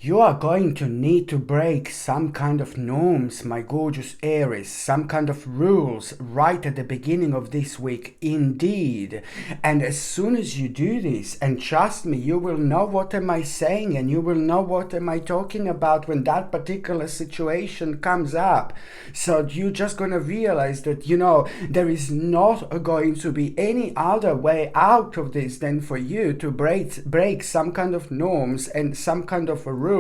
You are going to need to break some kind of norms, my gorgeous Aries, some kind of rules right at the beginning of this week, indeed. And as soon as you do this, and trust me, you will know what am I saying and you will know what am I talking about when that particular situation comes up. So you're just going to realize that, there is not going to be any other way out of this than for you to break some kind of norms and some kind of rules.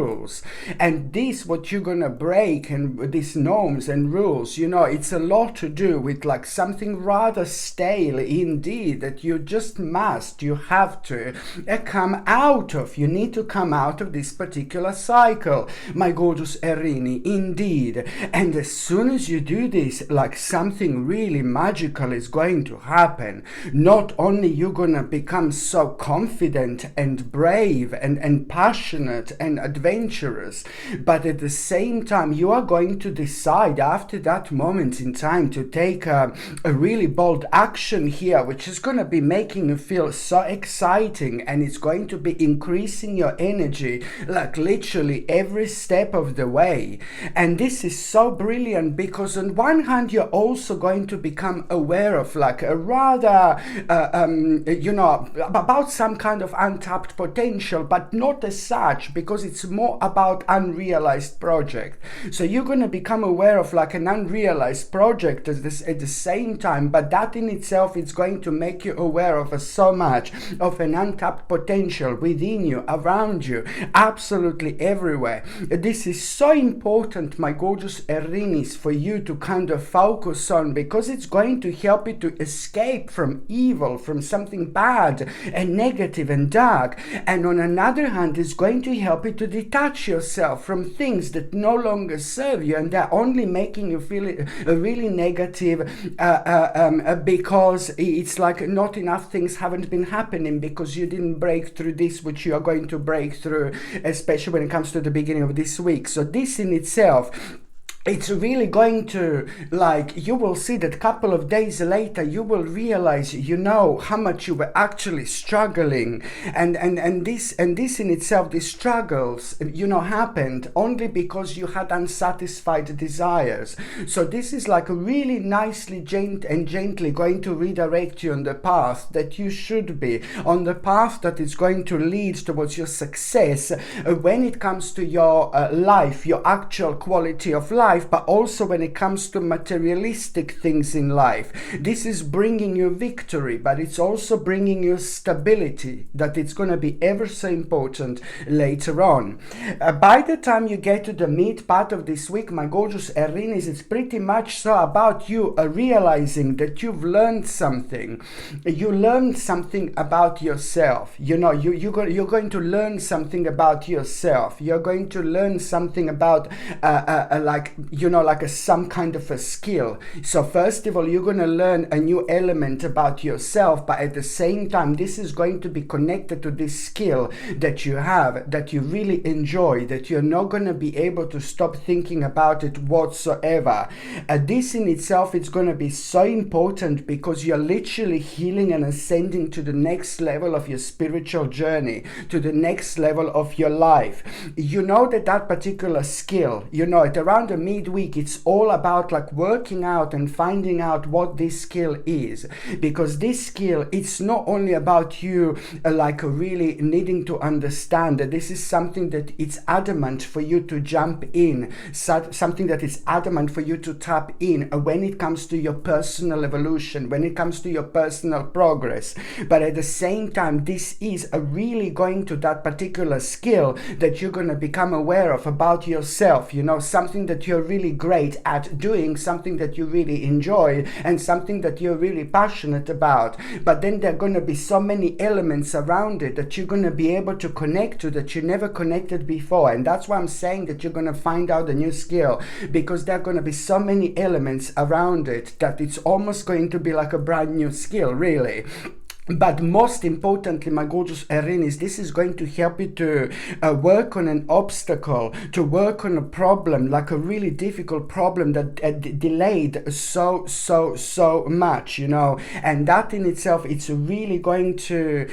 And this, what you're gonna break, and these norms and rules, it's a lot to do with like something rather stale indeed, that you just you have to come out of. You need to come out of this particular cycle, my gorgeous Erini, indeed. And as soon as you do this, like something really magical is going to happen. Not only you're gonna become so confident and brave and passionate and adventurous, but at the same time you are going to decide after that moment in time to take a really bold action here, which is going to be making you feel so exciting, and it's going to be increasing your energy like literally every step of the way. And this is so brilliant because on one hand you're also going to become aware of like a rather about some kind of untapped potential, but not as such, because it's more about unrealized project. So you're going to become aware of like an unrealized project at the same time, but that in itself is going to make you aware of so much of an untapped potential within you, around you, absolutely everywhere. This is so important, my gorgeous Erinis, for you to kind of focus on, because it's going to help you to escape from evil, from something bad and negative and dark. And on another hand, it's going to help you to detach yourself from things that no longer serve you and they're only making you feel really negative, because it's like not enough things haven't been happening because you didn't break through this which you are going to break through, especially when it comes to the beginning of this week. So this in itself, it's really going to, like, you will see that a couple of days later you will realize how much you were actually struggling, and this in itself, these struggles happened only because you had unsatisfied desires. So this is like really nicely gently going to redirect you on the path that you should be on, the path that is going to lead towards your success when it comes to your life, your actual quality of life, but also when it comes to materialistic things in life. This is bringing you victory, but it's also bringing you stability, that it's going to be ever so important later on. By the time you get to the mid part of this week, my gorgeous Erinis, it's pretty much so about you realizing that you've learned something. You learned something about yourself. You're going to learn something about yourself. You're going to learn something about some kind of a skill. So first of all, you're going to learn a new element about yourself, but at the same time, this is going to be connected to this skill that you have, that you really enjoy, that you're not going to be able to stop thinking about it whatsoever. This in itself is going to be so important because you're literally healing and ascending to the next level of your spiritual journey, to the next level of your life. That particular skill, at around the midweek, it's all about like working out and finding out what this skill is, because this skill, it's not only about you really needing to understand that this is something that it's adamant for you to jump in, something that is adamant for you to tap in when it comes to your personal evolution, when it comes to your personal progress. But at the same time, this is really going to that particular skill that you're going to become aware of about yourself, something that you're really great at doing, something that you really enjoy, and something that you're really passionate about. But then there are going to be so many elements around it that you're going to be able to connect to that you never connected before. And that's why I'm saying that you're going to find out a new skill, because there are going to be so many elements around it that it's almost going to be like a brand new skill, really. But most importantly, my gorgeous Aries, this is going to help you to work on an obstacle, to work on a problem, like a really difficult problem that delayed so much, you know. And that in itself, it's really going to,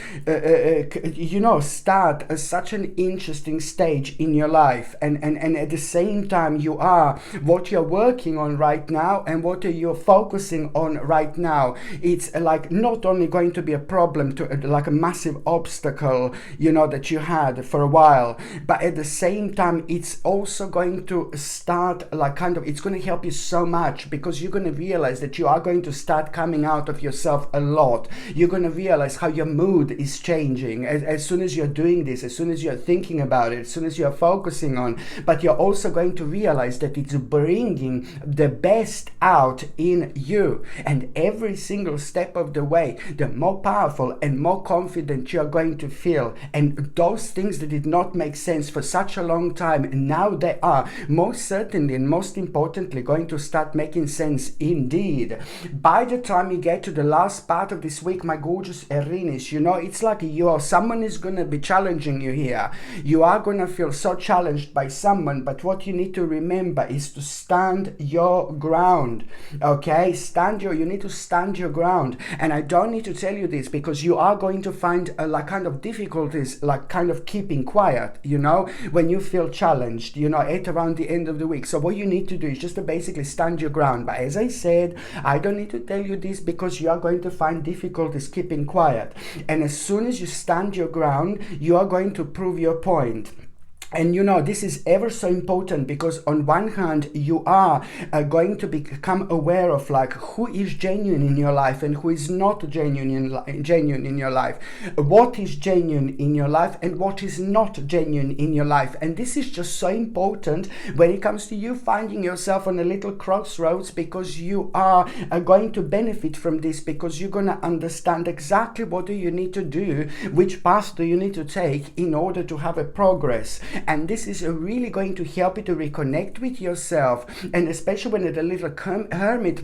you know, start such an interesting stage in your life. And at the same time, you are what you're working on right now and what you're focusing on right now. It's like not only going to be a problem, to like a massive obstacle, you know, that you had for a while, but at the same time it's also going to start like kind of, it's going to help you so much, because you're going to realize that you are going to start coming out of yourself a lot. You're going to realize how your mood is changing as soon as you're doing this, as soon as you're thinking about it, as soon as you're focusing on. But you're also going to realize that it's bringing the best out in you, and every single step of the way, the more powerful and more confident you're going to feel. And those things that did not make sense for such a long time, now they are most certainly and most importantly going to start making sense indeed. By the time you get to the last part of this week, my gorgeous Aries, you know, it's like someone is going to be challenging you here. You are going to feel so challenged by someone, but what you need to remember is to stand your ground. Okay, you need to stand your ground. And I don't need to tell you this, because you are going to find like kind of difficulties, like kind of keeping quiet, you know, when you feel challenged, you know, at around the end of the week. So what you need to do is just to basically stand your ground. But as I said, I don't need to tell you this, because you are going to find difficulties keeping quiet. And as soon as you stand your ground, you are going to prove your point. And you know, this is ever so important, because on one hand, you are going to become aware of like who is genuine in your life and who is not genuine in your life. What is genuine in your life and what is not genuine in your life. And this is just so important when it comes to you finding yourself on a little crossroads, because you are going to benefit from this, because you're going to understand exactly what do you need to do, which path do you need to take in order to have a progress. And this is really going to help you to reconnect with yourself, and especially when the little hermit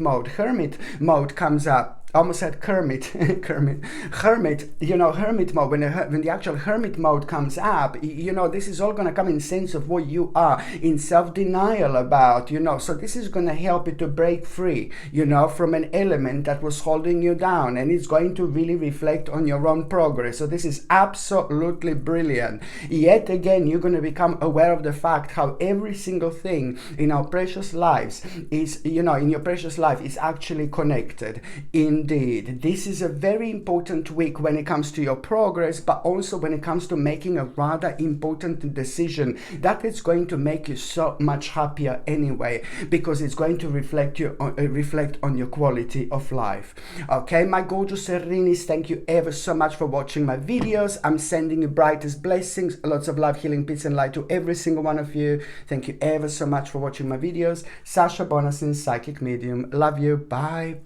mode comes up. I almost said Kermit, hermit, you know, hermit mode. When the actual hermit mode comes up, you know, this is all going to come in sense of what you are in self-denial about, you know. So this is going to help you to break free, you know, from an element that was holding you down, and it's going to really reflect on your own progress. So this is absolutely brilliant. Yet again, you're going to become aware of the fact how every single thing in our precious lives is, you know, in your precious life is actually connected. Indeed, this is a very important week when it comes to your progress, but also when it comes to making a rather important decision that is going to make you so much happier anyway, because it's going to reflect on your quality of life. Okay, my gorgeous Aries, thank you ever so much for watching my videos. I'm sending you brightest blessings, lots of love, healing, peace and light to every single one of you. Thank you ever so much for watching my videos. Sasha Bonasin, psychic medium. Love you. Bye.